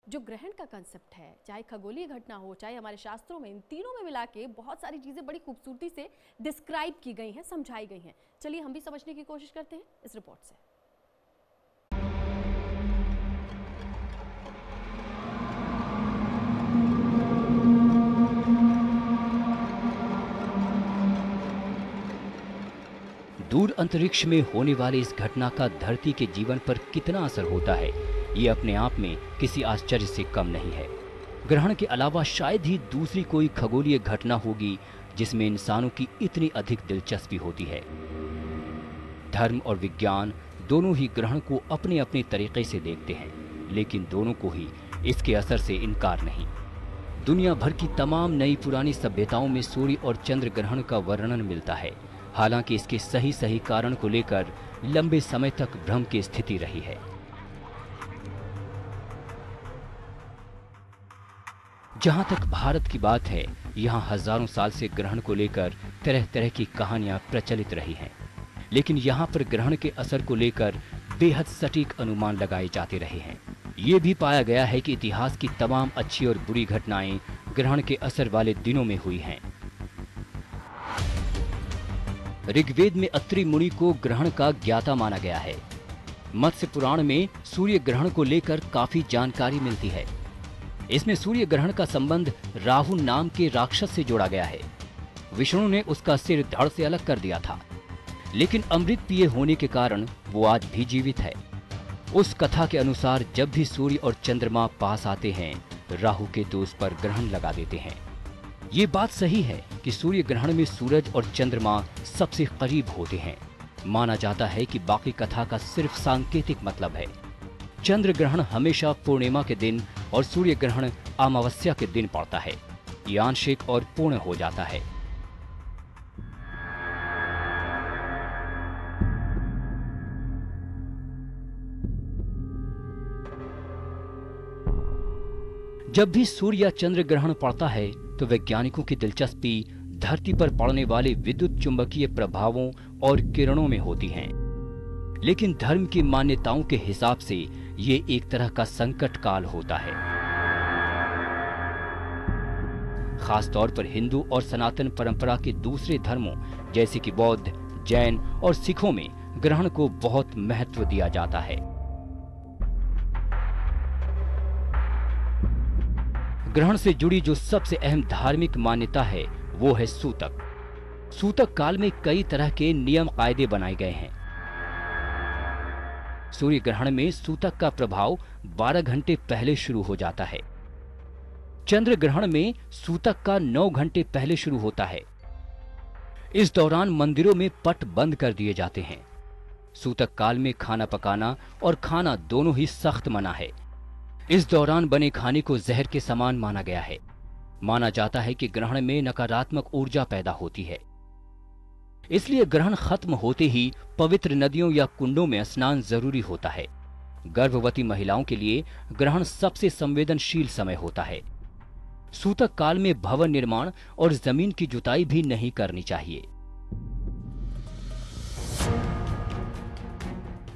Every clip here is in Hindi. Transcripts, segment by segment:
जो ग्रहण का कंसेप्ट है, चाहे खगोलीय घटना हो, चाहे हमारे शास्त्रों में, इन तीनों में मिला के बहुत सारी चीज़ें बड़ी खूबसूरती से डिस्क्राइब की गई हैं, समझाई गई हैं। चलिए हम भी समझने की कोशिश करते हैं इस रिपोर्ट से। दूर अंतरिक्ष में होने वाली इस घटना का धरती के जीवन पर कितना असर होता है, ये अपने आप में किसी आश्चर्य से कम नहीं है। ग्रहण के अलावा शायद ही दूसरी कोई खगोलीय घटना होगी जिसमें इंसानों की इतनी अधिक दिलचस्पी होती है। धर्म और विज्ञान दोनों ही ग्रहण को अपने अपने तरीके से देखते हैं, लेकिन दोनों को ही इसके असर से इनकार नहीं। दुनिया भर की तमाम नई पुरानी सभ्यताओं में सूर्य और चंद्र ग्रहण का वर्णन मिलता है, हालांकि इसके सही कारण को लेकर लंबे समय तक भ्रम की स्थिति रही है। जहां तक भारत की बात है, यहां हजारों साल से ग्रहण को लेकर तरह तरह की कहानियां प्रचलित रही हैं, लेकिन यहां पर ग्रहण के असर को लेकर बेहद सटीक अनुमान लगाए जाते रहे हैं। ये भी पाया गया है कि इतिहास की तमाम अच्छी और बुरी घटनाएं ग्रहण के असर वाले दिनों में हुई हैं। ऋग्वेद में अत्रि मुनि को ग्रहण का ज्ञाता माना गया है। मत्स्य पुराण में सूर्य ग्रहण को लेकर काफी जानकारी मिलती है। इसमें सूर्य ग्रहण का संबंध राहु नाम के राक्षस से जोड़ा गया है। विष्णु ने उसका सिर धड़ से अलग कर दिया था, लेकिन अमृत पिए होने के कारण वो आज भी जीवित है। उस कथा के अनुसार जब भी सूर्य और चंद्रमा पास आते हैं, राहु केतु उस पर ग्रहण लगा देते हैं। ये बात सही है कि सूर्य ग्रहण में सूरज और चंद्रमा सबसे करीब होते हैं। माना जाता है कि बाकी कथा का सिर्फ सांकेतिक मतलब है। चंद्र ग्रहण हमेशा पूर्णिमा के दिन और सूर्य ग्रहण अमावस्या के दिन पड़ता है। ये आंशिक और पूर्ण हो जाता है। जब भी सूर्य या चंद्र ग्रहण पड़ता है तो वैज्ञानिकों की दिलचस्पी धरती पर पड़ने वाले विद्युत चुंबकीय प्रभावों और किरणों में होती है। लेकिन धर्म की मान्यताओं के हिसाब से ये एक तरह का संकट काल होता है। खास तौर पर हिंदू और सनातन परंपरा के दूसरे धर्मों जैसे कि बौद्ध, जैन और सिखों में ग्रहण को बहुत महत्व दिया जाता है। ग्रहण से जुड़ी जो सबसे अहम धार्मिक मान्यता है वो है सूतक। सूतक काल में कई तरह के नियम कायदे बनाए गए हैं। सूर्य ग्रहण में सूतक का प्रभाव 12 घंटे पहले शुरू हो जाता है। चंद्र ग्रहण में सूतक का 9 घंटे पहले शुरू होता है। इस दौरान मंदिरों में पट बंद कर दिए जाते हैं। सूतक काल में खाना पकाना और खाना दोनों ही सख्त मना है। इस दौरान बने खाने को जहर के समान माना गया है। माना जाता है कि ग्रहण में नकारात्मक ऊर्जा पैदा होती है, इसलिए ग्रहण खत्म होते ही पवित्र नदियों या कुंडों में स्नान जरूरी होता है। गर्भवती महिलाओं के लिए ग्रहण सबसे संवेदनशील समय होता है। सूतक काल में भवन निर्माण और जमीन की जुताई भी नहीं करनी चाहिए।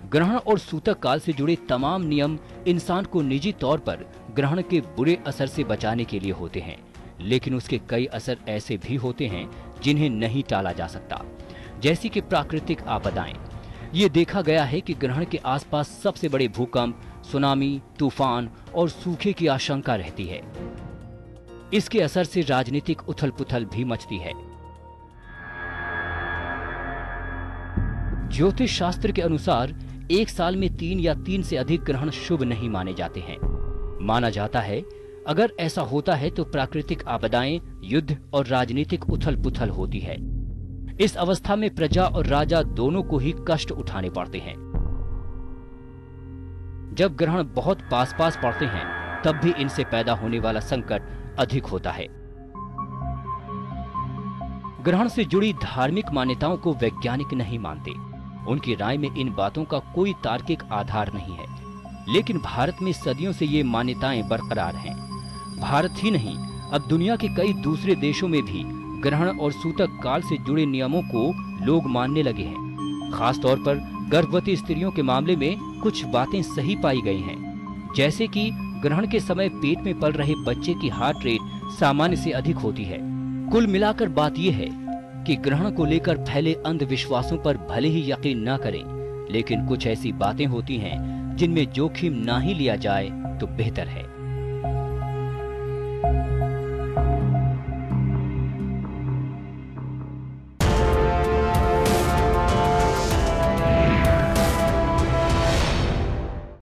ग्रहण और सूतक काल से जुड़े तमाम नियम इंसान को निजी तौर पर ग्रहण के बुरे असर से बचाने के लिए होते हैं, लेकिन उसके कई असर ऐसे भी होते हैं जिन्हें नहीं टाला जा सकता, जैसी कि प्राकृतिक आपदाएं। ये देखा गया है कि ग्रहण के आसपास सबसे बड़े भूकंप, सुनामी, तूफान और सूखे की आशंका रहती है। इसके असर से राजनीतिक उथल-पुथल भी मचती है। ज्योतिष शास्त्र के अनुसार एक साल में 3 या 3 से अधिक ग्रहण शुभ नहीं माने जाते हैं। माना जाता है अगर ऐसा होता है तो प्राकृतिक आपदाएं, युद्ध और राजनीतिक उथल-पुथल होती है। इस अवस्था में प्रजा और राजा दोनों को ही कष्ट उठाने पड़ते हैं। जब ग्रहण बहुत पास पास पड़ते हैं तब भी इनसे पैदा होने वाला संकट अधिक होता है। ग्रहण से जुड़ी धार्मिक मान्यताओं को वैज्ञानिक नहीं मानते। उनकी राय में इन बातों का कोई तार्किक आधार नहीं है, लेकिन भारत में सदियों से ये मान्यताएं बरकरार हैं। भारत ही नहीं, अब दुनिया के कई दूसरे देशों में भी ग्रहण और सूतक काल से जुड़े नियमों को लोग मानने लगे हैं। खास तौर पर गर्भवती स्त्रियों के मामले में कुछ बातें सही पाई गई हैं, जैसे कि ग्रहण के समय पेट में पल रहे बच्चे की हार्ट रेट सामान्य से अधिक होती है। कुल मिलाकर बात यह है कि ग्रहण को लेकर फैले अंधविश्वासों पर भले ही यकीन न करें, लेकिन कुछ ऐसी बातें होती हैं जिनमें जोखिम ना ही लिया जाए तो बेहतर है।